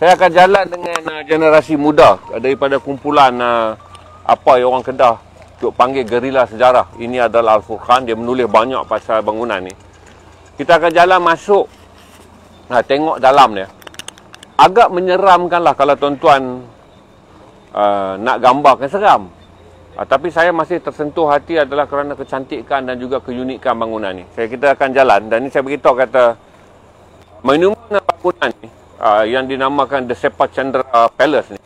Saya akan jalan dengan generasi muda daripada kumpulan apa yang orang Kedah duk panggil gerila sejarah. Ini adalah Al-Furqan, dia menulis banyak pasal bangunan ni. Kita akan jalan masuk, tengok dalam dia. Agak menyeramkan lah kalau tuan-tuan nak gambarkan seram. Tapi saya masih tersentuh hati adalah kerana kecantikan dan juga keunikan bangunan ni. Kita akan jalan dan ni saya beritahu kata monumen bangunan ni yang dinamakan The Sepa Chandra Palace ni.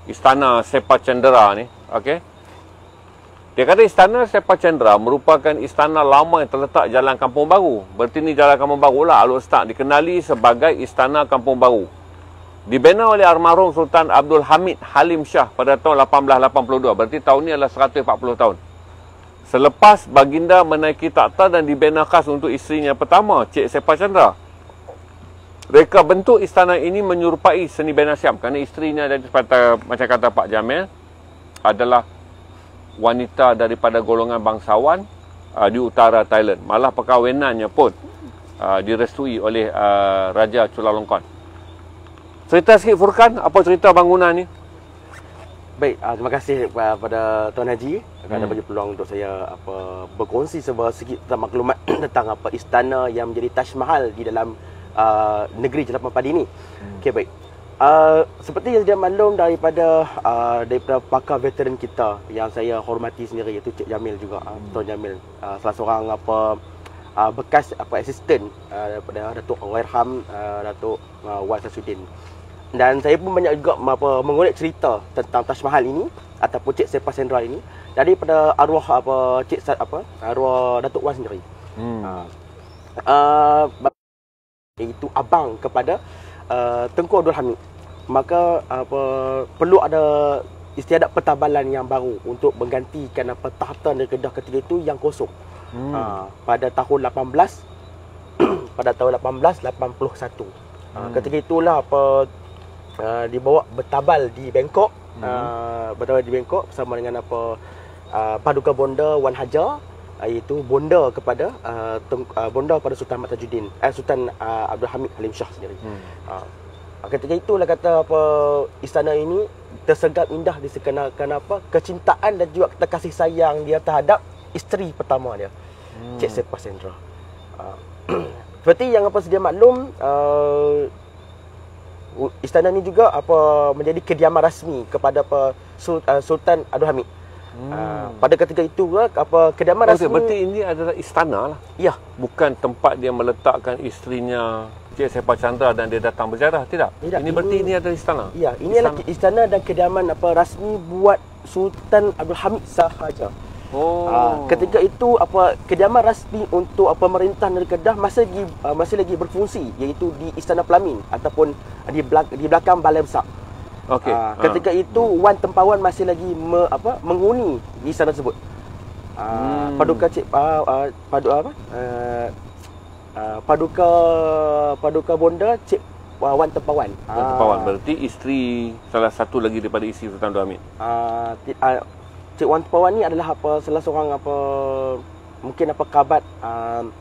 Istana Sepa Chandra ni, okey. Dia kata istana Sepa Chandra merupakan istana lama yang terletak Jalan Kampung Baru. Berarti ni Jalan Kampung Baru lah, Alur Start dikenali sebagai Istana Kampung Baru. Dibina oleh almarhum Sultan Abdul Hamid Halim Shah pada tahun 1882. Berarti tahun ni adalah 140 tahun. Selepas baginda menaiki takhta dan dibina khas untuk isterinya pertama, Cik Sepa Chandra. Reka bentuk istana ini menyerupai seni bina Siam kerana isterinya dari macam kata Pak Jamil adalah wanita daripada golongan bangsawan di utara Thailand. Malah perkahwinannya pun direstui oleh Raja Chulalongkorn. Cerita sikit Furqan, apa cerita bangunan ni? Baik, terima kasih kepada Tuan Haji kerana bagi peluang untuk saya berkongsi sedikit tentang maklumat tentang istana yang menjadi Taj Mahal di dalam negeri Jelapang Padi ini. Okey, baik. Seperti yang dia maklum daripada pakar veteran kita yang saya hormati sendiri, iaitu Cik Jamil juga, Tuan Jamil, salah seorang bekas asisten daripada Datuk Wairham, Datuk Wan Sasuddin. Dan saya pun banyak juga mengulik cerita tentang Taj Mahal ini ataupun Cik Sepa Chandra ini daripada arwah arwah Datuk Wan sendiri. Iaitu abang kepada Tengku Abdul Hamid. Maka perlu ada istiadat pertabalan yang baru untuk menggantikan takhta negeri Kedah ketika itu yang kosong. Pada tahun 1881. Ketika itulah dibawa bertabal di Bangkok, bertabal di Bangkok bersama dengan Paduka Bonda Wan Hajar, iaitu bonda kepada Sultan Ahmad Tajuddin, Sultan Abdul Hamid Halim Shah sendiri. Ketika itulah kata istana ini tersegap indah disebabkan kecintaan dan juga kasih sayang dia terhadap isteri pertama dia, Cik Sepa Chandra. Seperti yang sedia maklum, istana ni juga menjadi kediaman rasmi kepada Sultan Abdul Hamid. Pada ketika itu kediaman rasmi. Berarti ini adalah istana lah. Ya, bukan tempat dia meletakkan isterinya Cik Sepa Chandra dan dia datang berziarah, tidak. Ini berarti ini adalah istana. Ya, ini adalah istana dan kediaman rasmi buat Sultan Abdul Hamid sahaja. Ketika itu kediaman rasmi untuk pemerintah negeri Kedah masih lagi berfungsi, iaitu di Istana Pelamin ataupun di belakang Balai Besar. Okey. Ketika itu Wan Tempawan masih lagi menghuni di istana tersebut. Paduka Paduka Bonda Cik Wan Tempawan. Wan Tempawan berarti isteri salah satu lagi daripada isteri Sultan Abdul Hamid. Cik Wan Tempawan ni adalah salah seorang mungkin kerabat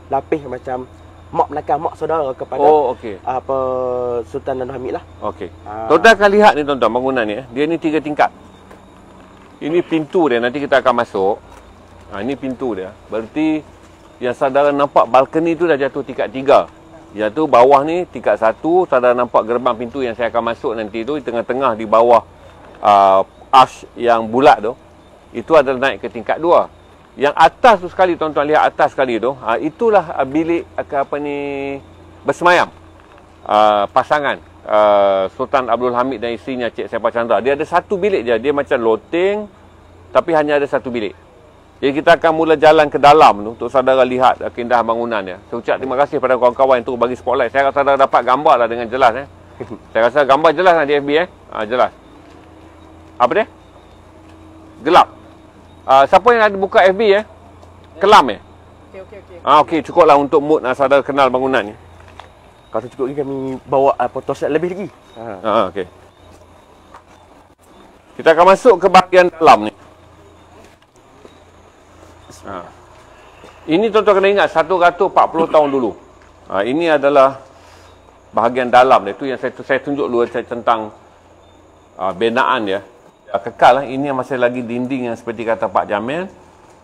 lapis macam mak belakang, mak saudara kepada Sultan Abdul Hamid lah. Okey. Tuan-tuan akan lihat ni tuan-tuan bangunan ni, dia ni 3 tingkat. Ini pintu dia, nanti kita akan masuk. Ini pintu dia. Berarti yang saudara nampak balkoni tu dah jatuh tingkat 3. Jatuh bawah ni tingkat 1, saudara nampak gerbang pintu yang saya akan masuk nanti tu, di tengah-tengah di bawah arch yang bulat tu. Itu adalah naik ke tingkat 2. Yang atas tu sekali, tuan-tuan lihat atas sekali tu, itulah bilik bersemayam pasangan Sultan Abdul Hamid dan isterinya Cik Sepa Chandra. Dia ada satu bilik je, dia macam loteng tapi hanya ada satu bilik. Jadi kita akan mula jalan ke dalam tu untuk saudara lihat keindahan bangunan dia. Saya ucap terima kasih pada kawan-kawan yang turut bagi spotlight. Saya rasa saudara dapat gambar lah dengan jelas. Saya rasa gambar jelas lah di FB. Jelas. Apa dia? Gelap. Siapa yang ada buka FB Kelam Okey, cukuplah untuk mood saudara kenal bangunan ni. Kalau cukup lagi kami bawa torchlight lebih lagi. Okey. Kita akan masuk ke bahagian dalam ni. Ini tuan-tuan kena ingat 140 tahun dulu. Ini adalah bahagian dalam dia. Itu yang saya tunjuk dulu tentang binaan dia. Kekal lah. Ini yang masih lagi dinding yang seperti kata Pak Jamil,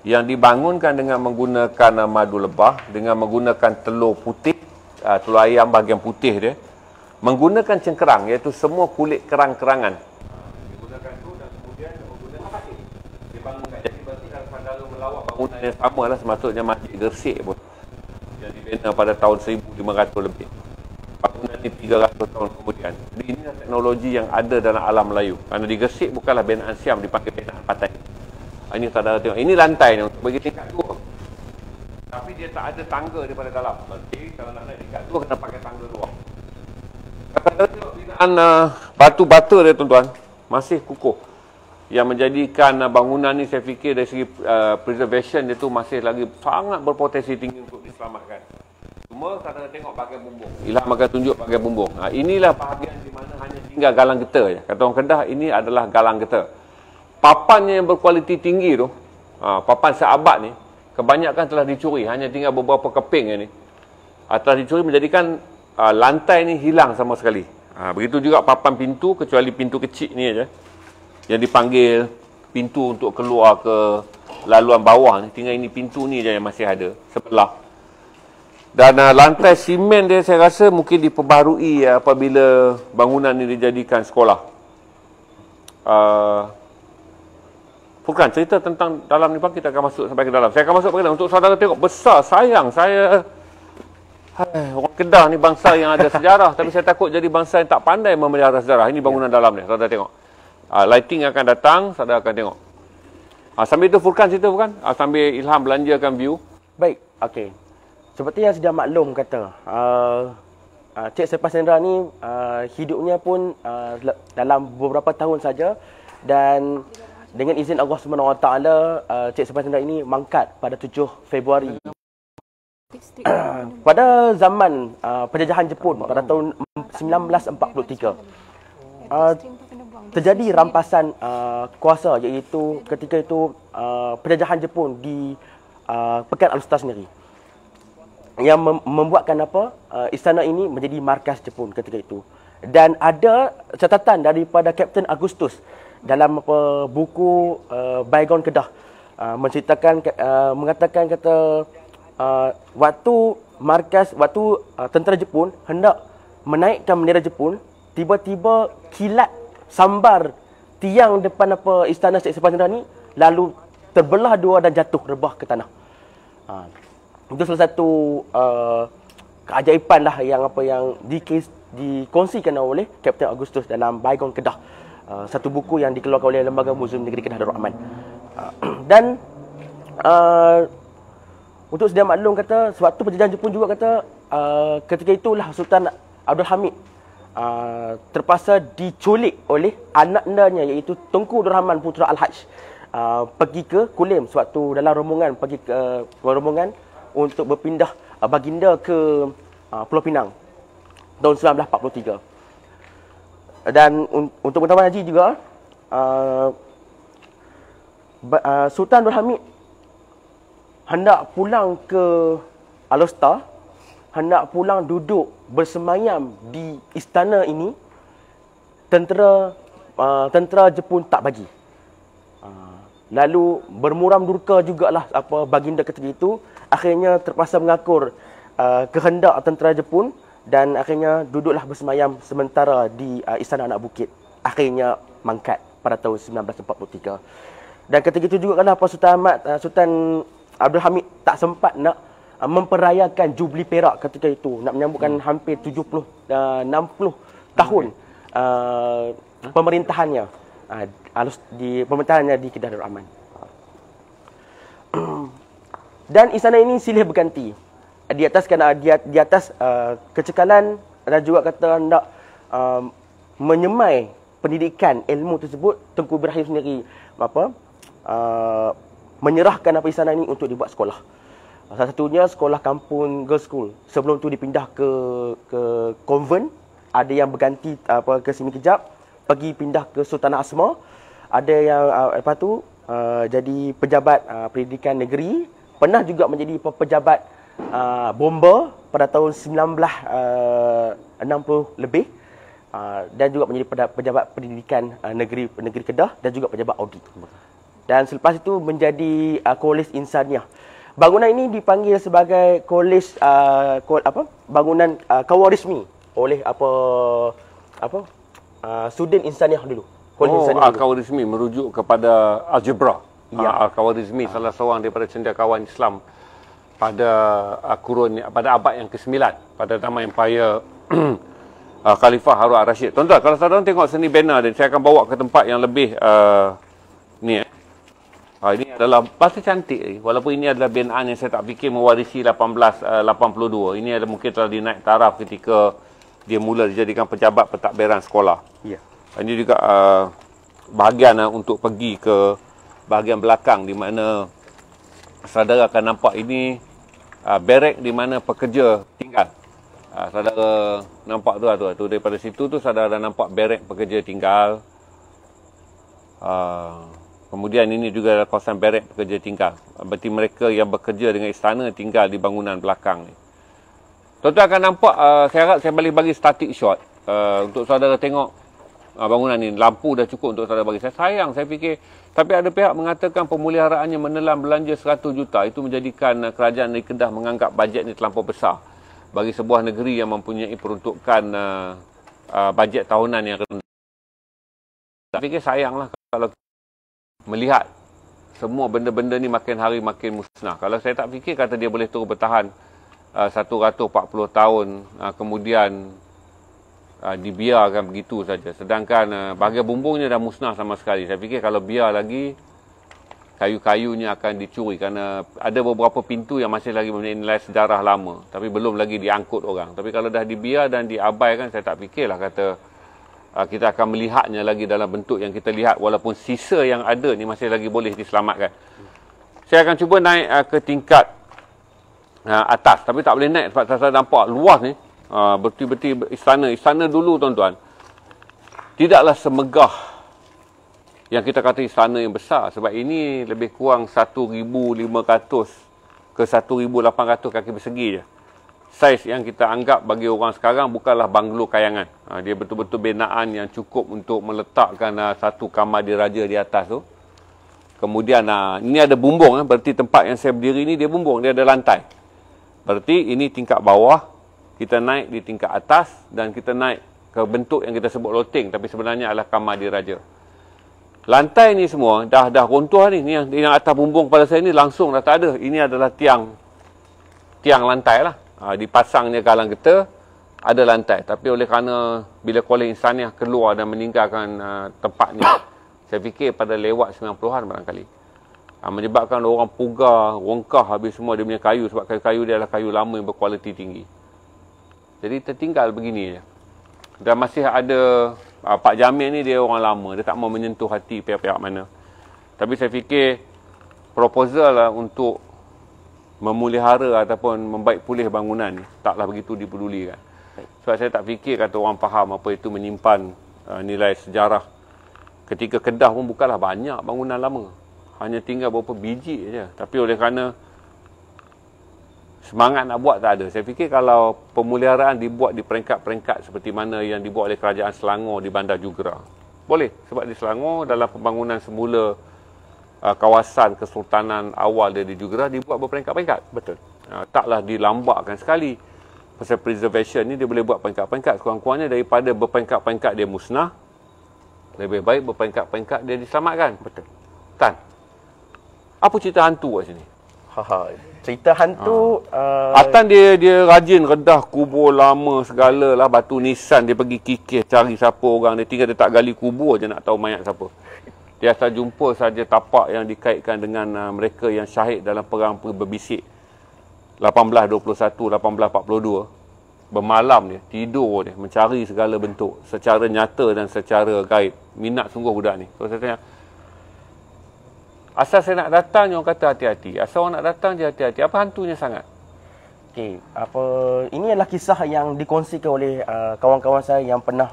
yang dibangunkan dengan menggunakan madu lebah, dengan menggunakan telur putih, telur ayam bahagian putih dia, menggunakan cengkerang, iaitu semua kulit kerang-kerangan. Digunakan tu dan kemudian menggunakan pasir. Dibangunkan. Jadi berarti kalau Pandalu melawat bangunan yang sama lah, sepatutnya Masjid Gersik pun, yang dibina pada tahun 1500 lebih. Bangunan ini 300 tahun kemudian. Jadi inilah teknologi yang ada dalam alam Melayu. Kerana di Gersik bukanlah binaan Siam, dipanggil binaan Patai. Ini saudara tengok. Ini lantai ni untuk bagi tingkat 2. Tapi dia tak ada tangga daripada dalam. Nanti kalau nak naik tingkat 2 kena pakai tangga luar. Kalau tengok binaan batu bata dia tuan-tuan, masih kukuh. Yang menjadikan bangunan ni saya fikir dari segi preservation dia tu masih lagi sangat berpotensi tinggi untuk diselamatkan. Cuma saudara tengok bahagian bumbung. Ilham akan tunjuk bahagian bumbung. Inilah bahagian di mana hanya tinggal galang getah je. Kata orang Kedah, ini adalah galang getah. Papannya yang berkualiti tinggi tu, papan seabad ni, kebanyakan telah dicuri. Hanya tinggal beberapa keping ni. Telah dicuri menjadikan lantai ni hilang sama sekali. Begitu juga papan pintu, kecuali pintu kecil ni aja, yang dipanggil pintu untuk keluar ke laluan bawah ni. Tinggal ini pintu ni je yang masih ada sebelah. Dan lantai simen dia saya rasa mungkin diperbarui apabila bangunan ini dijadikan sekolah. Bukan cerita tentang dalam ni, kita akan masuk sampai ke dalam. Saya akan masuk ke dalam untuk saudara tengok besar. Sayang saya, orang Kedah ni bangsa yang ada sejarah, tapi saya takut jadi bangsa yang tak pandai memelihara sejarah. Ini bangunan dalam ni, saudara tengok. Lighting akan datang, saudara akan tengok. Sambil itu Furkan cerita bukan? Sambil Ilham belanjakan view. Baik, okey. Seperti yang sedia maklum kata, Cik Sepas Nendra ni hidupnya pun dalam beberapa tahun saja, dan dengan izin Allah SWT, Cik Sepas Nendra ini mangkat pada 7 Februari. Pada zaman penjajahan Jepun pada tahun 1943, terjadi rampasan kuasa, iaitu ketika itu penjajahan Jepun di Pekan Alustar sendiri, yang membuatkan istana ini menjadi markas Jepun ketika itu. Dan ada catatan daripada Kapten Agustus dalam buku Baygon Kedah, menceritakan mengatakan kata waktu tentera Jepun hendak menaikkan bendera Jepun, tiba-tiba kilat sambar tiang depan istana Cik Sepas Nendra ni, lalu terbelah dua dan jatuh rebah ke tanah. Itu salah satu keajaiban lah yang dikongsikan oleh Kapten Agustus dalam Baygon Kedah, satu buku yang dikeluarkan oleh Lembaga Muzium Negeri Kedah Darul Rahman. Dan untuk sedia maklum kata, sewaktu penjajahan Jepun juga kata, ketika itulah Sultan Abdul Hamid terpaksa diculik oleh anak-anaknya, iaitu Tunku Abdul Rahman Putra Al-Hajj, pergi ke Kulim sewaktu dalam rombongan untuk berpindah baginda ke Pulau Pinang tahun 1943. Dan untuk pengetahuan haji juga, Sultan Abdul Hamid hendak pulang ke Alustar, hendak pulang duduk bersemayam di istana ini, tentera Jepun tak bagi. Lalu bermuram durka jugalah baginda ketika itu, akhirnya terpaksa mengakur kehendak tentera Jepun, dan akhirnya duduklah bersemayam sementara di Istana Anak Bukit. Akhirnya mangkat pada tahun 1943. Dan ketika itu juga kenapa Sultan Abdul Hamid tak sempat nak memperayakan Jubli Perak ketika itu, nak menyambutkan hampir 60 tahun pemerintahannya di Kedah Darul Rahman. Dan istana ini silih berganti di atas kecekalan, dan juga kata hendak menyemai pendidikan ilmu tersebut. Tengku Ibrahim sendiri menyerahkan istana ini untuk dibuat sekolah. Salah satunya sekolah kampung Girls School. Sebelum tu dipindah ke konvent, ada yang berganti ke sini kejap, pergi pindah ke Sultanah Asma. Ada yang lepas tu jadi pejabat pendidikan negeri, pernah juga menjadi pejabat bomba pada tahun 1960 lebih. Dan juga menjadi pejabat pendidikan negeri Kedah dan juga pejabat audit. Dan selepas itu menjadi Kolej Insaniah. Bangunan ini dipanggil sebagai kolej bangunan kawarismi oleh student Insaniah dulu. Al-Khawarizmi merujuk kepada algebra. Ya. Al-Khawarizmi salah seorang daripada cendekiawan Islam pada pada abad yang ke-9 pada zaman Empire Khalifah Harun al-Rashid. Tuan-tuan, kalau saudara tengok seni banner dia, saya akan bawa ke tempat yang lebih ini adalah pasti cantik. Walaupun ini adalah binaan yang saya tak fikir mewarisi 1882. Ini adalah mungkin telah dinaik taraf ketika dia mula dijadikan pejabat pentadbiran sekolah. Ya. Ini juga bahagian untuk pergi ke bahagian belakang di mana saudara akan nampak ini barek di mana pekerja tinggal. Saudara nampak tu daripada situ tu saudara nampak barek pekerja tinggal. Kemudian ini juga adalah kawasan barek pekerja tinggal. Berarti mereka yang bekerja dengan istana tinggal di bangunan belakang ni. Tuan-tuan akan nampak, saya harap saya boleh bagi static shot untuk saudara tengok bangunan ni. Lampu dah cukup untuk saudara bagi. Saya sayang, saya fikir. Tapi ada pihak mengatakan pemeliharaannya menelan belanja 100 juta. Itu menjadikan kerajaan negeri Kedah menganggap bajet ni terlampau besar bagi sebuah negeri yang mempunyai peruntukan bajet tahunan yang rendah. Saya fikir sayanglah kalau melihat semua benda-benda ni makin hari makin musnah. Kalau saya tak fikir kata dia boleh terus bertahan 140 tahun kemudian dibiarkan begitu saja. Sedangkan bahagian bumbungnya dah musnah sama sekali. Saya fikir kalau biar lagi kayu-kayunya akan dicuri kerana ada beberapa pintu yang masih lagi mempunyai nilai sejarah lama tapi belum lagi diangkut orang. Tapi kalau dah dibiar dan diabaikan, saya tak fikirlah kata kita akan melihatnya lagi dalam bentuk yang kita lihat walaupun sisa yang ada ni masih lagi boleh diselamatkan. Saya akan cuba naik ke tingkat atas tapi tak boleh naik sebab saya nampak luas ni. Betul-betul istana dulu tuan-tuan tidaklah semegah yang kita kata istana yang besar sebab ini lebih kurang 1,500 ke 1,800 kaki persegi je. Saiz yang kita anggap bagi orang sekarang bukanlah banglo kayangan. Dia betul-betul binaan yang cukup untuk meletakkan satu kamar diraja di atas tu. Kemudian ini ada bumbung. Berarti tempat yang saya berdiri ni dia bumbung. Dia ada lantai. Berarti ini tingkat bawah. Kita naik di tingkat atas. Dan kita naik ke bentuk yang kita sebut loteng. Tapi sebenarnya adalah kamar diraja. Lantai ni semua dah runtuh ni. Yang atas bumbung pada saya ni langsung dah tak ada. Ini adalah tiang lantai lah. Dipasangnya galang getah, ada lantai. Tapi oleh kerana bila Kolej Insaniah keluar dan meninggalkan tempat ni, saya fikir pada lewat 90-an barangkali. Menyebabkan orang pugar, rongkah habis semua dia punya kayu. Sebab kayu-kayu dia adalah kayu lama yang berkualiti tinggi. Jadi tertinggal begini je. Dan masih ada Pak Jamil ni dia orang lama. Dia tak mau menyentuh hati pihak-pihak mana. Tapi saya fikir proposal lah untuk memelihara ataupun membaik pulih bangunan ni taklah begitu dipedulikan. Sebab saya tak fikir kata orang faham apa itu menyimpan nilai sejarah. Ketika Kedah pun bukanlah banyak bangunan lama. Hanya tinggal beberapa biji saja. Tapi oleh kerana semangat nak buat tak ada. Saya fikir kalau pemeliharaan dibuat di peringkat-peringkat seperti mana yang dibuat oleh Kerajaan Selangor di Bandar Jugra. Boleh. Sebab di Selangor dalam pembangunan semula kawasan Kesultanan awal dia di Jugra dibuat berperingkat-peringkat. Betul. Taklah dilambakkan sekali. Pasal preservation ni dia boleh buat peringkat-peringkat. Sekurang-kurangnya daripada berperingkat-peringkat dia musnah, lebih baik berperingkat-peringkat dia diselamatkan. Betul. Tan, apa cerita hantu kat sini? Cerita hantu... Atan dia rajin redah kubur lama segala lah. Batu nisan dia pergi kikis cari siapa orang. Dia tinggal dia tak gali kubur je nak tahu mayat siapa. Dia asal jumpa saja tapak yang dikaitkan dengan mereka yang syahid dalam perang berbisik 1821, 1842. Bermalam dia, tidur dia, mencari segala bentuk secara nyata dan secara gaib. Minat sungguh budak ni. So saya tanya, asal saya nak datang, orang kata hati-hati. Asal orang nak datang je hati-hati. Apa hantunya sangat? Okey, ini adalah kisah yang dikongsikan oleh kawan-kawan saya yang pernah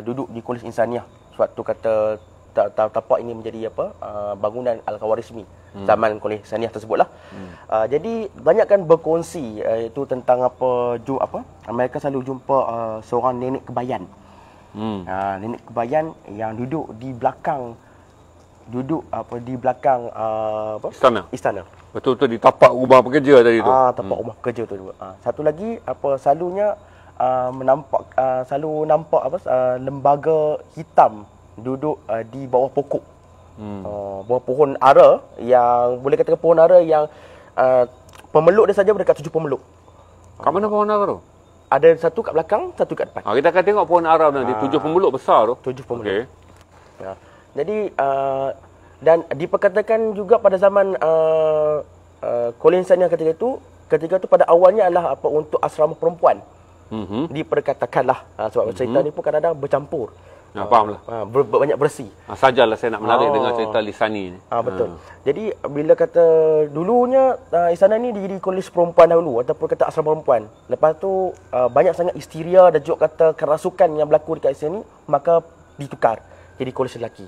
duduk di Kolej Insaniah. Suatu kata tapak ini menjadi bangunan Al-Khawarizmi zaman Kolej Saniah tersebutlah. Jadi banyakkan berkongsi itu tentang mereka selalu jumpa seorang nenek kebayan. Nenek kebayan yang duduk di belakang istana. Betul-betul di tapak rumah pekerja tadi tu. Tapak rumah pekerja tu. Satu lagi selalunya selalu nampak lembaga hitam duduk di bawah pokok. Bawah pohon ara, yang boleh katakan pohon ara yang pemeluk dia saja berdekat 7 pemeluk. Kat mana pohon ara tu? Ada satu kat belakang, satu kat depan. Kita akan tengok pohon ara nanti 7 pemeluk besar tu. 7 pemeluk. Okey. Jadi dan diperkatakan juga pada zaman Kolej Saniah ketika itu pada awalnya adalah untuk asrama perempuan. Diperkatakanlah sebab cerita ni pun kadang-kadang bercampur. Fahamlah. Banyak bersih. Sajalah saya nak menarik dengan cerita Lisani ni. Betul. Jadi bila kata dulunya istana ni jadi kolej perempuan dahulu ataupun kata asrama perempuan. Lepas tu banyak sangat histeria dan juga kata kerasukan yang berlaku dekat sini, maka ditukar jadi kolej lelaki.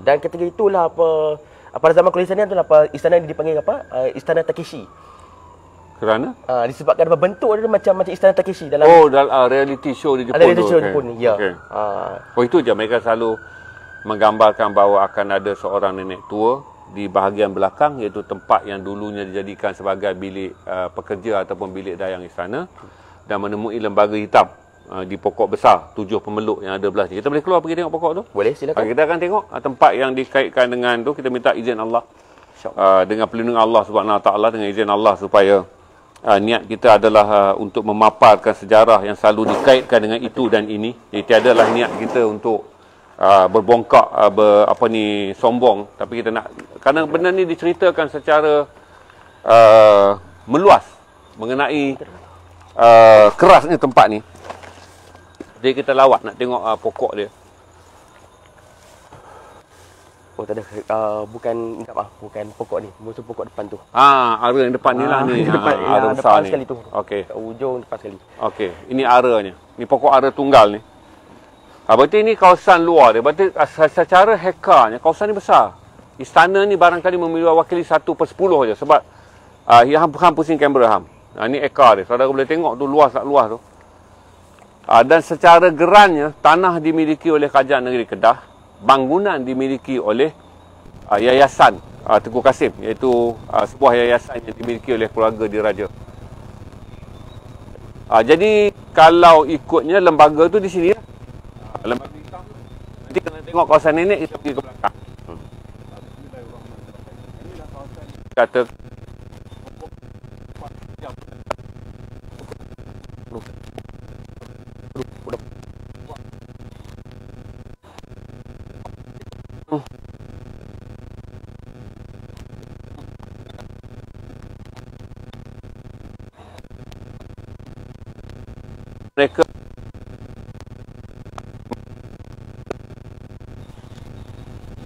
Dan ketika itulah pada zaman kolej Saniah itulah istana ini dipanggil Istana Takeshi. Kerana? Disebabkan bentuk dia macam istana Takeshi dalam dalam reality show di Jepun. Reality show di Jepun, ya. Itu je mereka selalu menggambarkan bahawa akan ada seorang nenek tua di bahagian belakang, iaitu tempat yang dulunya dijadikan sebagai bilik pekerja ataupun bilik dayang istana, dan menemui lembaga hitam di pokok besar 7 pemeluk yang ada belah sini. Kita boleh keluar pergi tengok pokok tu? Boleh, silakan. Kita akan tengok tempat yang dikaitkan dengan tu. Kita minta izin Allah, dengan perlindungan Allah Subhanahu Wa Taala, dengan izin Allah, supaya niat kita adalah untuk memaparkan sejarah yang selalu dikaitkan dengan itu dan ini. Jadi tiadalah niat kita untuk berbongkak sombong, tapi kita nak, kerana benda ni diceritakan secara meluas mengenai kerasnya tempat ni. Jadi kita lawat nak tengok pokok dia. Tak ada. Bukan pokok ni. Musuh pokok depan tu. Ara yang depan ni lah ni. Ara besar ni. Sekali tu. Okey. Kat ujung depan sekali. Okey. Ini aranya. Ni pokok ara tunggal ni. Berarti ni kawasan luar dia. Berarti secara hekarnya kawasan ni besar. Istana ni barangkali mewakili 1/10 je. Sebab Ham pusing kamera Ham. Ni ekar dia. Saudara boleh tengok tu luas tak luas tu. Dan secara gerannya, tanah dimiliki oleh Kerajaan Negeri Kedah, bangunan dimiliki oleh Yayasan Tengku Kasim, iaitu sebuah yayasan yang dimiliki oleh keluarga diraja. Jadi kalau ikutnya lembaga tu di sini lah. Lembaga hitam tu. Nanti kena tengok kawasan nenek, kita pergi ke belakang. Inilah kawasan kata mereka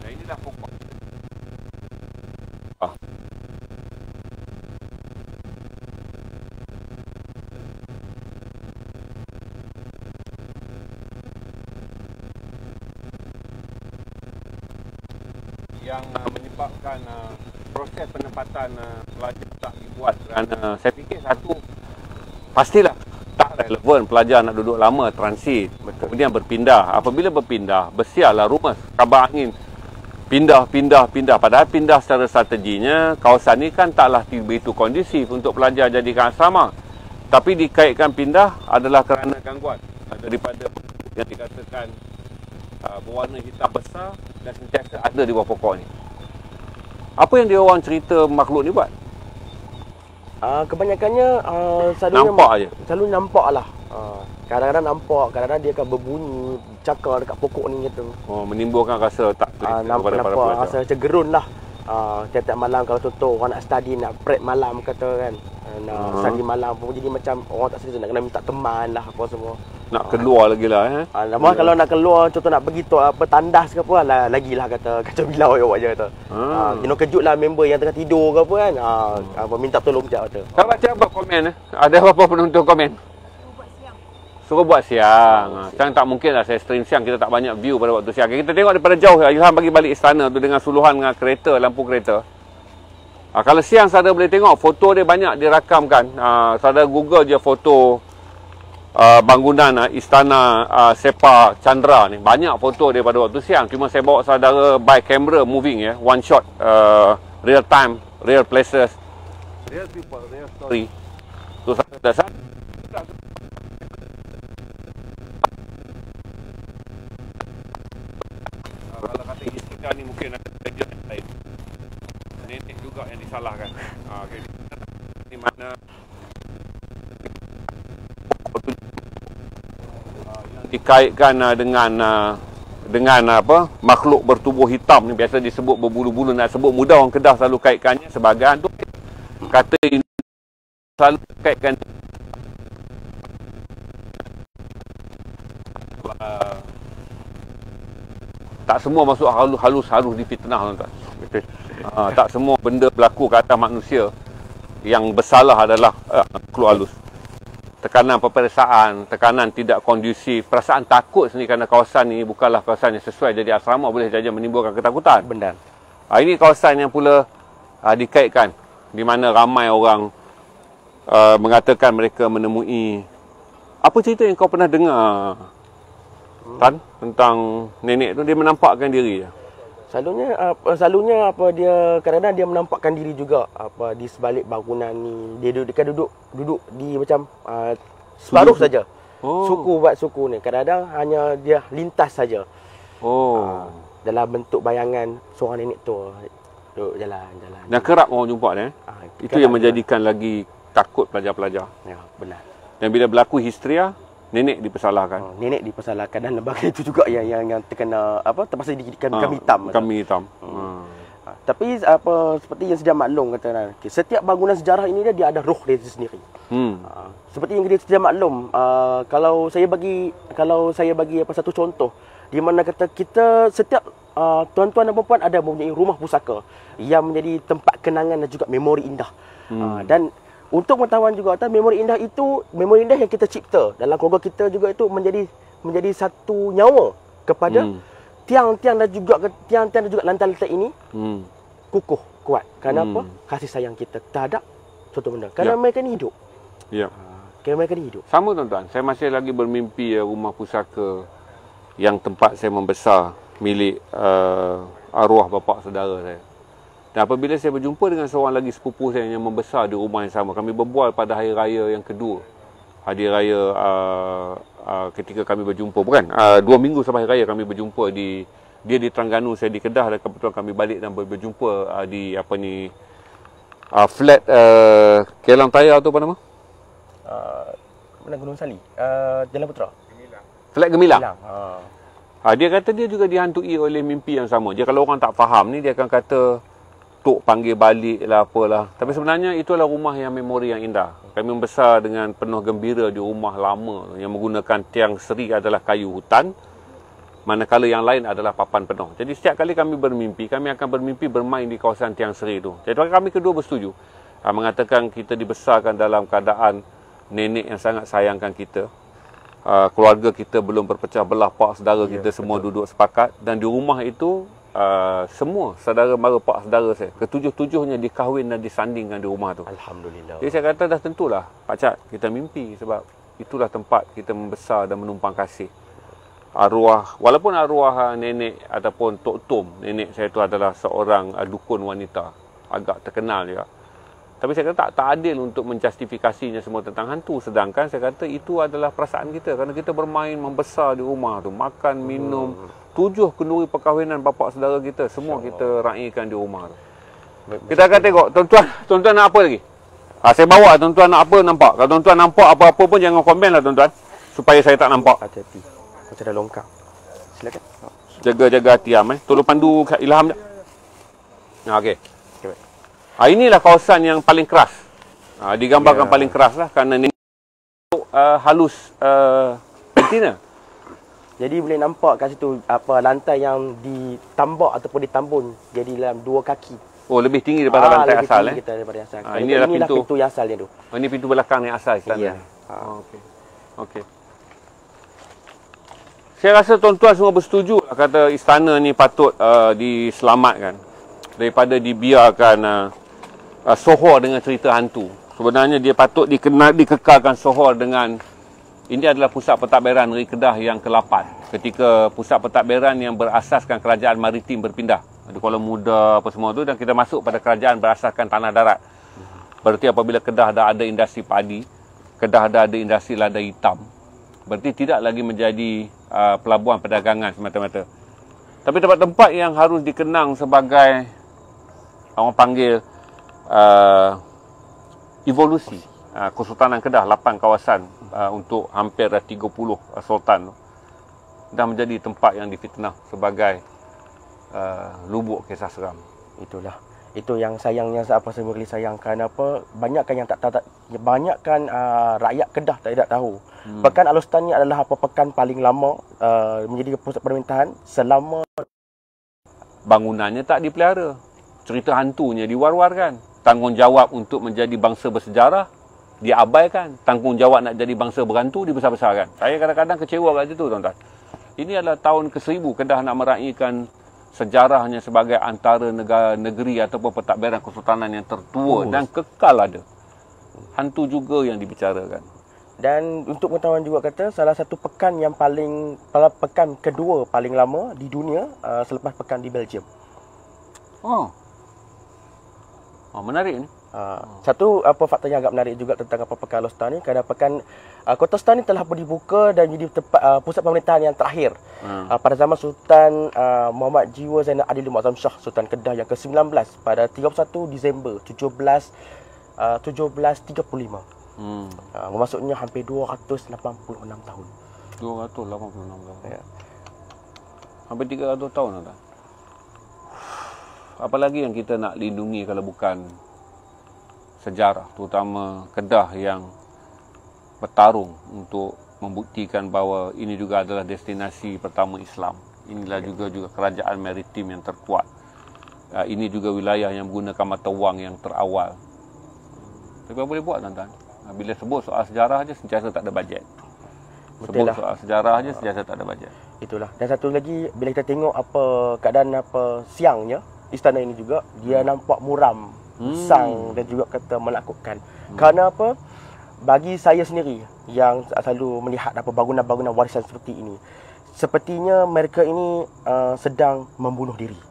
inilah pokok. Yang menyebabkan proses penempatan pelajar tak dibuat, kerana saya fikir satu, pastilah tak relevan pelajar nak duduk lama transit, kemudian berpindah. Apabila berpindah, bersiarlah rumah, kabar angin, pindah. Padahal pindah secara strateginya, kawasan ni kan taklah begitu kondusif untuk pelajar jadikan asrama. Tapi dikaitkan pindah adalah kerana gangguan daripada yang dikatakan berwarna hitam besar dan sentiasa ada di bawah pokok ni. Apa yang dia orang cerita makhluk ni buat? Kebanyakannya selalu nampak lah. Kadang-kadang nampak, kadang-kadang dia akan berbunyi cakar dekat pokok ni gitu. Menimbulkan rasa tak selesa kepada para pelajar. Rasa macam gerun lah. Tiap-tiap malam kalau contoh orang nak study, nak prep malam kata kan, nak study malam pun jadi macam orang tak selesa, nak kena minta teman lah apa semua. Nak keluar lagi lah Kalau nak keluar, contoh nak pergi tu tandas ke apa lah, lagilah kata kacau bilau awak je kata. Kena kejut lah member yang tengah tidur ke apa kan. Minta tolong sekejap kata. Tak baca apa komen Ada apa-apa penonton komen? Suruh buat siang. Sekarang tak mungkin lah saya stream siang. Kita tak banyak view pada waktu siang. Kita tengok daripada jauh. Ilham bagi balik istana tu dengan suluhan dengan kereta, lampu kereta. Kalau siang saudara boleh tengok, foto dia banyak dirakamkan. Saudara Google je foto bangunan istana Sepa Chandra ni. Banyak foto dia pada waktu siang. Cuma saya bawa saudara by camera moving ya. One shot, real time, real places, real people, real story. Tu saudara kalau kata istiqah ni mungkin akan kerja yang lain. Nenek juga yang disalahkan. Okay. Di mana yang dikaitkan dengan apa makhluk bertubuh hitam ni biasa disebut berbulu-bulu, nak sebut mudah orang Kedah selalu kaitkannya sebagai hantu. Kata ini selalu kaitkan tak semua masuk halus harus difitnah tuan-tuan. Tak semua benda berlaku ke atas manusia yang bersalah adalah makhluk halus. Tekanan peperiksaan, tekanan tidak kondusif, perasaan takut sendiri kerana kawasan ini bukanlah kawasan yang sesuai jadi asrama, boleh saja menimbulkan ketakutan. Benar. Ini kawasan yang pula dikaitkan di mana ramai orang mengatakan mereka menemui. Apa cerita yang kau pernah dengar Tan tentang nenek tu? Dia menampakkan diri. Selalunya dia kadang-kadang dia menampakkan diri juga di sebalik bangunan ni. Dia duduk di macam separuh saja. Suku buat suku ni. Kadang-kadang hanya dia lintas saja. Dalam bentuk bayangan seorang nenek tu duduk jalan. Dan kerap orang jumpa dia. Itu yang menjadikan lagi takut pelajar-pelajar. Ya, benar. Dan bila berlaku histeria, nenek dipersalahkan. Nenek dipersalahkan dan lembaga itu juga yang terkena terpaksa dijadikan kambing hitam. Kambing hitam. Tapi seperti yang sedia maklum kata, setiap bangunan sejarah ini dia ada roh dia sendiri. Seperti yang kita sedia maklum, kalau saya bagi satu contoh di mana kata kita setiap tuan-tuan dan puan ada mempunyai rumah pusaka yang menjadi tempat kenangan dan juga memori indah. Dan untuk pengetahuan juga, memori indah itu, memori indah yang kita cipta dalam keluarga kita juga itu menjadi satu nyawa kepada tiang-tiang dan juga lantai-lantai ini kukuh, kuat. Kerana apa? Kasih sayang kita terhadap suatu benda. Kerana mereka ni hidup. Ya. Kerana mereka ni hidup. Sama tuan-tuan, saya masih lagi bermimpi rumah pusaka yang tempat saya membesar milik arwah bapa saudara saya. Dan apabila saya berjumpa dengan seorang lagi sepupu saya yang membesar di rumah yang sama, kami berbual pada hari raya yang kedua. Hari raya ketika kami berjumpa, bukan, 2 minggu sampai hari raya kami berjumpa dia di Terengganu, saya di Kedah, dan kebetulan kami balik dan berjumpa di flat Kelang Tayar tu apa nama? Mana Gunung Sali? Jalan Putra. Flat Gemilang. Dia kata dia juga dihantui oleh mimpi yang sama. Dia kalau orang tak faham ni, dia akan kata tok panggil balik lah apalah. Tapi sebenarnya itu adalah rumah yang memori yang indah. Kami membesar dengan penuh gembira di rumah lama yang menggunakan tiang seri adalah kayu hutan, manakala yang lain adalah papan penuh. Jadi setiap kali kami bermimpi, kami akan bermimpi bermain di kawasan tiang seri itu. Jadi kami kedua bersetuju. Mengatakan kita dibesarkan dalam keadaan nenek yang sangat sayangkan kita. Keluarga kita belum berpecah belah, pak saudara kita semua duduk sepakat, dan di rumah itu semua saudara mara pak saudara saya ketujuh-tujuhnya dikahwin dan disandingkan di rumah tu. Alhamdulillah. Jadi saya kata dah tentulah Pak Cat, kita mimpi sebab itulah tempat kita membesar dan menumpang kasih. Walaupun arwah nenek ataupun Tok Tom, nenek saya tu adalah seorang dukun wanita agak terkenal juga. Tapi saya kata tak adil untuk menjustifikasinya semua tentang hantu. Sedangkan saya kata itu adalah perasaan kita. Kerana kita bermain, membesar di rumah tu. Makan, minum. 7 kenduri perkahwinan bapa saudara kita. Semua kita raikan di rumah tu. Kita akan tengok. Tuan-tuan nak apa lagi? Saya bawa tuan-tuan nak apa nampak. Kalau tuan-tuan nampak apa-apa pun jangan komen lah tuan-tuan. Supaya saya tak nampak. Hati-hati. Macam dah longkang. Silakan. Jaga-jaga hati Am. Tolong pandu Ilham je. Okey. Inilah kawasan yang paling keras. Digambarkan paling keras lah kerana ni halus betina. Jadi boleh nampak kat situ lantai yang ditambak ataupun ditambun jadi dalam 2 kaki. Oh, lebih tinggi daripada lantai asal daripada asal. Inilah pintu yang asalnya tu. Ini pintu belakang yang asal kita. Ya. Okey. Saya rasa tuan-tuan semua bersetuju lah, kata istana ni patut diselamatkan daripada dibiarkan sohor dengan cerita hantu. Sebenarnya dia patut dikekalkan sohor dengan, ini adalah pusat pentadbiran Negeri Kedah yang ke-8. Ketika pusat pentadbiran yang berasaskan kerajaan maritim berpindah di Kuala Muda apa semua tu, dan kita masuk pada kerajaan berasaskan tanah darat. Berarti apabila Kedah dah ada industri padi, Kedah dah ada industri lada hitam, berarti tidak lagi menjadi pelabuhan perdagangan semata-mata. Tapi tempat-tempat yang harus dikenang sebagai, orang panggil, evolusi Kesultanan Kedah, 8 kawasan untuk hampir 30 sultan, dah menjadi tempat yang difitnah sebagai lubuk kisah seram. Itulah. Itu yang sayangnya apa saya boleh sayangkan apa, banyakkan yang banyakkan rakyat Kedah tidak tahu. Pekan Alustan ni adalah pekan paling lama menjadi pusat pemerintahan selama bangunannya tak dipelihara. Cerita hantunya diwar-warkan. Tanggungjawab untuk menjadi bangsa bersejarah diabaikan. Tanggungjawab nak jadi bangsa berhantu dibesar-besarkan. Saya kadang-kadang kecewa kat situ, tuan-tuan. Ini adalah tahun ke-1000 Kedah nak meraihkan sejarahnya sebagai antara negeri ataupun pentadbiran kesultanan yang tertua dan kekal ada. Hantu juga yang dibicarakan. Dan untuk pengetahuan juga kata, salah satu pekan yang pekan kedua paling lama di dunia selepas pekan di Belgium. Menarik ni. Satu fakta yang agak menarik juga tentang pekan Alustan ni, kerana pekan Kota Stan ni telah dibuka dan jadi tempat pusat pemerintahan yang terakhir pada zaman Sultan Muhammad Jiwa Zainal Adil Muazzam Shah, Sultan Kedah yang ke-19 pada 31 Disember 1735. Memasuknya hampir 286 tahun. 286 tahun. Ya. Hampir 300 tahun dah. Apa lagi yang kita nak lindungi kalau bukan sejarah, terutama Kedah yang bertarung untuk membuktikan bahawa ini juga adalah destinasi pertama Islam. Inilah juga kerajaan maritim yang terkuat. Ini juga wilayah yang menggunakan mata wang yang terawal. Tapi apa boleh buat, tuan-tuan? Bila sebut soal sejarah aja sentiasa tak ada bajet. Sebut soal sejarah aja sentiasa tak ada bajet. Itulah. Dan satu lagi, bila kita tengok keadaan siangnya istana ini juga, dia nampak muram, usang dan juga kata menakutkan. Kerana apa? Bagi saya sendiri yang selalu melihat bangunan-bangunan warisan seperti ini, sepertinya mereka ini sedang membunuh diri.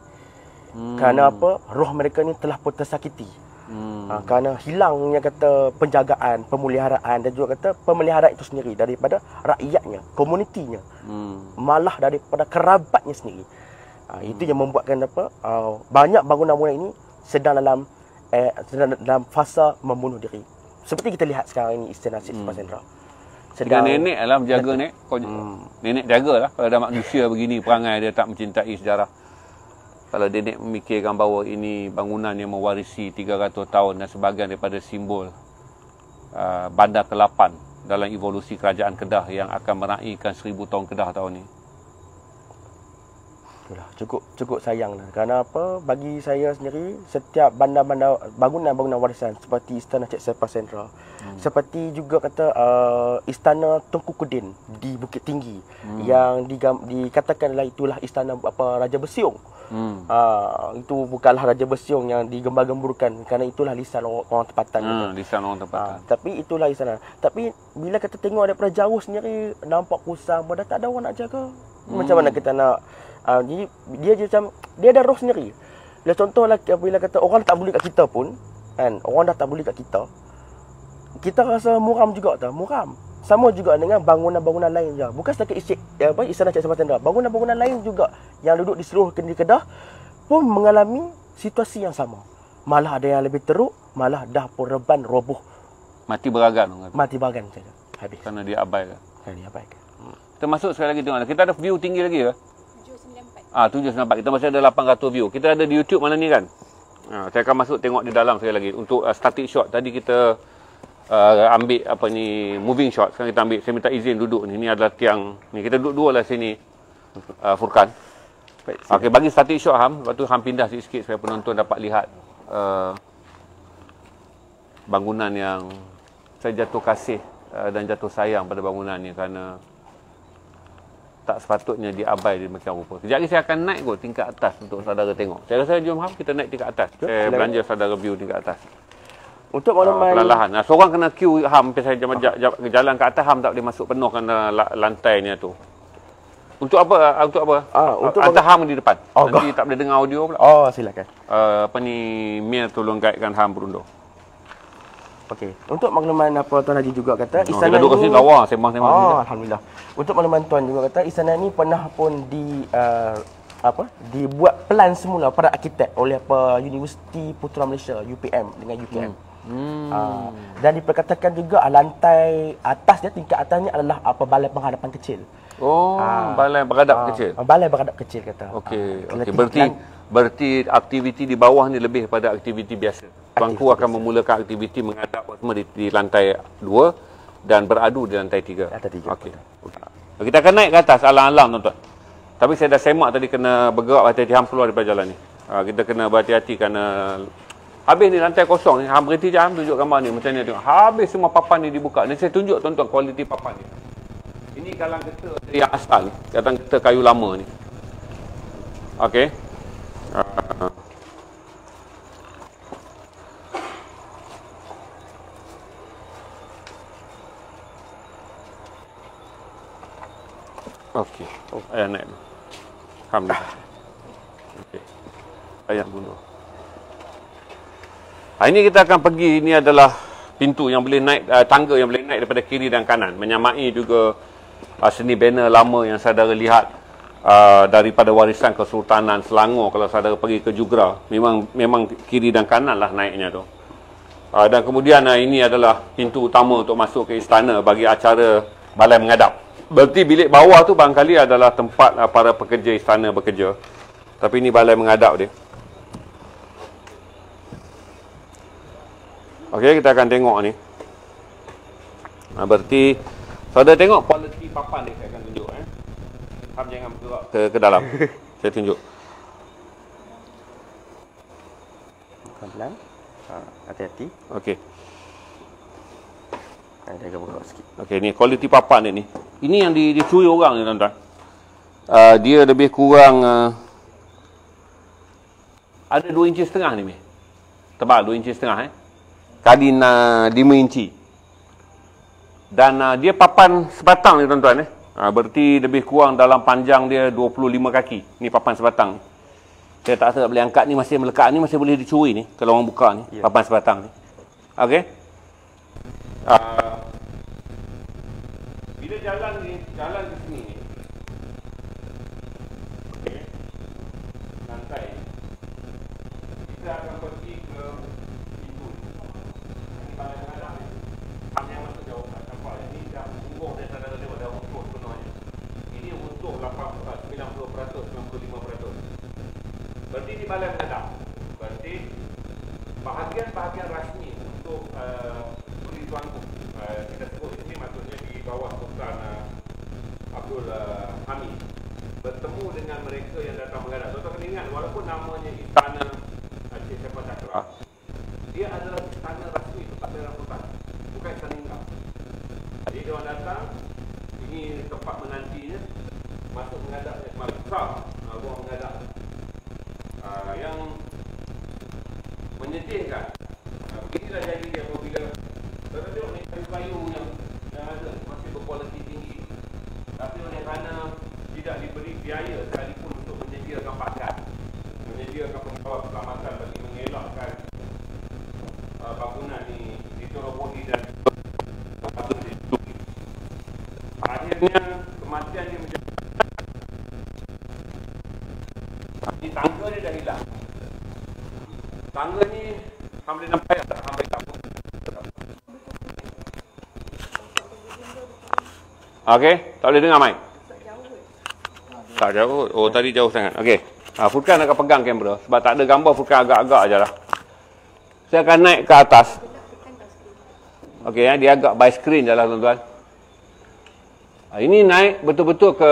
Kerana apa? Roh mereka ni telah pun tersakiti. Kerana hilangnya kata penjagaan, pemeliharaan dan juga kata pemeliharaan itu sendiri daripada rakyatnya, komunitinya, malah daripada kerabatnya sendiri. Itu yang membuatkan banyak bangunan-bangunan ini sedang dalam fasa membunuh diri. Seperti kita lihat sekarang ini Istana Syed Sepah Sendra. Sedang nenek lah menjaga nek. Nenek jagalah kalau ada manusia begini perangai dia tak mencintai sejarah. Kalau nenek memikirkan bahawa ini bangunan yang mewarisi 300 tahun dan sebahagian daripada simbol bandar ke-8 dalam evolusi kerajaan Kedah yang akan meraihkan 1000 tahun Kedah tahun ini. Itulah, cukup sayanglah. Kerana apa? Bagi saya sendiri, setiap bangunan-bangunan warisan seperti Istana Syed Sepah Sendra, seperti juga kata Istana Tunku Kudin di Bukit Tinggi yang dikatakanlah itulah istana Raja Bersiung. Itu bukanlah Raja Bersiung yang digembar-gemburkan, kerana itulah lisan orang tempatan. Lisan orang tempatan. Tapi itulah istana. Tapi bila kita tengok daripada jauh sendiri, nampak kusam, dah tak ada orang nak jaga. Macam mana kita nak jadi dia ada roh sendiri. Bila contohlah bila kata orang tak boleh kat kita pun, kan, orang dah tak boleh kat kita rasa muram juga tak? Muram. Sama juga dengan bangunan-bangunan lain je. Bukan setakat Istana Syed Sepah Sendra. Bangunan-bangunan lain juga yang duduk di seluruh Kedah pun mengalami situasi yang sama. Malah ada yang lebih teruk, malah dah pun reban roboh. Mati beragan. Mati beragan saja. Habis. Kerana dia abaikan. Kita masuk sekali lagi tengok. Kita ada view tinggi lagi ke? 794. Kita masih ada 800 view. Kita ada di YouTube mana ni kan? Saya akan masuk tengok di dalam sekali lagi. Untuk static shot tadi kita ambil moving shot. Sekarang kita ambil. Saya minta izin duduk ni. Ini adalah tiang ni. Kita duduk dua lah sini, Furkan. Okey, bagi static shot Ham. Lepas tu Ham pindah sikit supaya penonton dapat lihat bangunan yang saya jatuh kasih dan jatuh sayang pada bangunan ni, kerana tak sepatutnya diabai di demikian rupa. Kejap lagi saya akan naik kot tingkat atas untuk saudara tengok. Saya rasa jom Ham kita naik tingkat atas. Saya belanja saudara view tingkat atas. Untuk makluman perlahan-lahan. Seorang kena queue Ham sampai saya jalan ke atas, Ham tak boleh masuk penuh kerana lantainya tu. Untuk apa? Untuk apa? Untuk atas Ham di depan. Nanti tak boleh dengar audio pula. Oh, silakan. Apa ni, Mir tolong guidekan Ham berundur. Okey. Untuk makluman apa Tuan Haji juga kata, istana kita duduk kat sini lawa sembang-sembang. Alhamdulillah. Untuk makluman Tuan juga kata, istana ni pernah pun dibuat plan semula para arkitek oleh Universiti Putra Malaysia UPM dengan UKM. Dan diperkatakan juga lantai atas dia, tingkat atasnya adalah balai penghadapan kecil. Balai beradab kecil. Balai beradab kecil kata. Okey. Berarti aktiviti di bawah ni lebih pada aktiviti biasa. Tuanku akan memulakan aktiviti menghadap semua di lantai 2 dan beradu di lantai 3. Okey. Kita akan naik ke atas alam-alam tuan-tuan. Tapi saya dah semak tadi kena bergerak hati-hati Ham keluar daripada jalan ni. Kita kena berhati-hati kerana habis ni lantai kosong ni. Ham berhenti je, Ham tunjuk gambar ni macam ni tengok. Habis semua papan ni dibuka. Ni saya tunjuk tuan-tuan kualiti papan ni. Ini galang getah yang asal, galang getah kayu lama ni. Okey. Okey. Ayah naik. Alhamdulillah. Okey. Ayah bunuh. Ini kita akan pergi, ini adalah pintu yang boleh naik, tangga yang boleh naik daripada kiri dan kanan. Menyamai juga seni banner lama yang saudara lihat daripada warisan Kesultanan Selangor. Kalau saudara pergi ke Jugra, memang kiri dan kanan lah naiknya tu. Dan kemudian ini adalah pintu utama untuk masuk ke istana bagi acara balai menghadap. Berarti bilik bawah tu barangkali adalah tempat para pekerja istana bekerja. Tapi ini balai menghadap dia. Okey, kita akan tengok ni. Berarti saudara tengok kualiti papan ni saya akan tunjuk. Ham jangan bergerak ke dalam. Saya tunjuk. Pelan-pelan. Hati-hati. Okey. Dia agak bergerak sikit. Okey, ni kualiti papan dia ni. Ini yang dicuri orang ni tuan-tuan. Dia lebih kurang ada 2,5 inci ni. Tebal 2,5 inci. Kali 5 inci. Dan dia papan sebatang ni tuan-tuan. Berarti lebih kurang dalam panjang dia 25 kaki. Ni papan sebatang ni. Saya tak rasa boleh angkat ni, masih melekat ni, masih boleh dicuri ni. Kalau orang buka ni, papan sebatang ni. Okey. Bila jalan ke sini ni. Okey. Lantai. Kita akan pergi ke pintu. Ini balai menghadap ni. Ham yang masuk jauh tak nampak. Ini dah tunggu dia saudara tengok dah runtuh sepenuhnya. Ini runtuh 90%, 95%. Berarti ini balai menghadap. Berarti bahagian-bahagian rasmi untuk tulis tuanku. Kita sebut di sini maksudnya di bawah Sultan Abdul Hamid bertemu dengan mereka yang datang menghadap. Tuan-tuan kena ingat, walaupun namanya Istana Cik Sepah Cakra, dia adalah istana rasmi tempat daerah sultan, bukan istana inggap. Jadi dia orang datang, ini tempat menantinya, masuk menghadap besar ruang menghadap yang menyedihkan. Beginilah jadi dia apabila kita tengok ni kayu-kayu yang ada masih berkualiti tinggi, tapi oleh kerana tidak diberi biaya sekalipun untuk menyediakan pagar, menyediakan pengawal keselamatan bagi mengelakkan bangunan ni diterobohi dan akhirnya kematian dia menjadi ni. Tangga ni dah hilang. Tangga ni Ham boleh nampak tak? Ham boleh tahu. Okey, tak boleh dengar mic. Tak jauh. Oh, tadi jauh sangat. Okey. Furkan akan pegang kamera sebab tak ada gambar, Furkan agak-agak ajalah. Saya akan naik ke atas. Okey, dia agak by screen je lah tuan-tuan. Ini naik betul-betul ke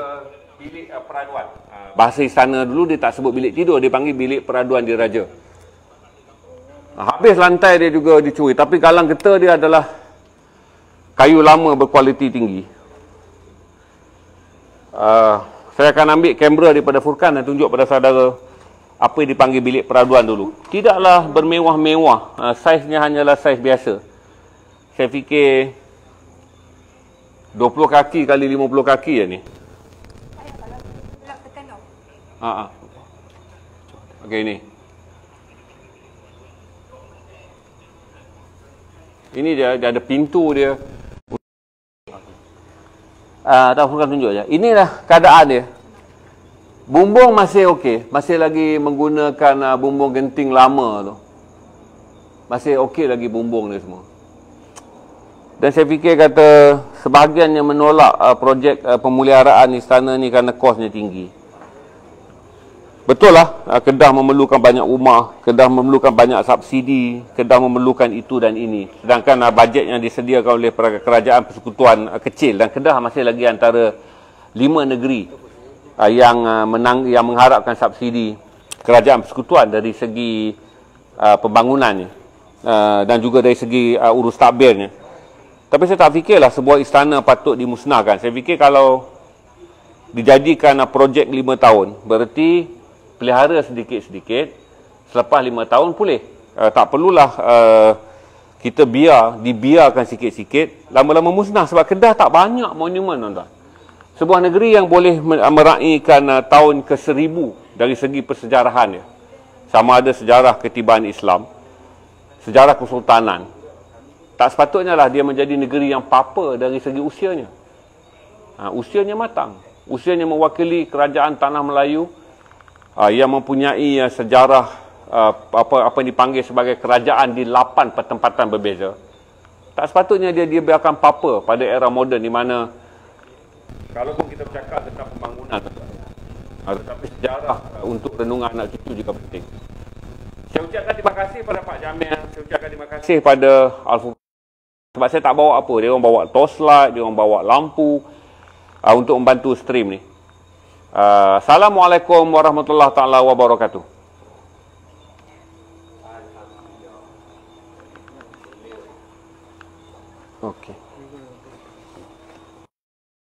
bilik peraduan. Bahasa istana dulu dia tak sebut bilik tidur, dia panggil bilik peraduan diraja. Habis lantai dia juga dicuri, tapi galang getah dia adalah kayu lama berkualiti tinggi. Saya akan ambil kamera daripada Furkan dan tunjuk pada saudara apa yang dipanggil bilik peraduan dulu. Tidaklah bermewah-mewah. Saiznya hanyalah saiz biasa. Saya fikir 20 kaki kali 50 kaki je ni. Okey, ni. Ini dia ada pintu dia. Tak Furkan tunjuk je. Inilah keadaan dia. Bumbung masih okey, masih lagi menggunakan bumbung genting lama tu. Masih okey lagi bumbung dia semua. Dan saya fikir kata sebahagian yang menolak projek pemeliharaan istana ni kerana kosnya tinggi. Betul lah, Kedah memerlukan banyak rumah, Kedah memerlukan banyak subsidi, Kedah memerlukan itu dan ini. Sedangkan bajet yang disediakan oleh kerajaan persekutuan kecil, dan Kedah masih lagi antara 5 negeri yang mengharapkan subsidi kerajaan persekutuan dari segi pembangunannya dan juga dari segi urus takbirnya. Tapi saya tak fikirlah sebuah istana patut dimusnahkan. Saya fikir kalau dijadikan projek 5 tahun, berarti pelihara sedikit-sedikit, selepas 5 tahun pulih. Tak perlulah kita dibiarkan sikit-sikit, lama-lama musnah. Sebab Kedah tak banyak monumen, tuan-tuan. Sebuah negeri yang boleh meraihkan tahun ke-1000 dari segi persejarahan dia. Sama ada sejarah ketibaan Islam, sejarah kesultanan. Tak sepatutnya lah dia menjadi negeri yang papa dari segi usianya. Usianya matang. Usianya mewakili kerajaan Tanah Melayu yang mempunyai sejarah apa yang dipanggil sebagai kerajaan di 8 pertempatan berbeza. Tak sepatutnya dia biarkan papa pada era moden di mana kalaupun kita bercakap tentang pembangunan, tetapi sejarah untuk renungan anak cucu juga penting. Saya ucapkan terima kasih pada Pak Jamil. Saya ucapkan terima kasih pada Al-Furqan. Sebab saya tak bawa apa. Dia orang bawa torchlight, dia orang bawa lampu untuk membantu stream ni. Assalamualaikum warahmatullahi taala wabarakatuh. Okey.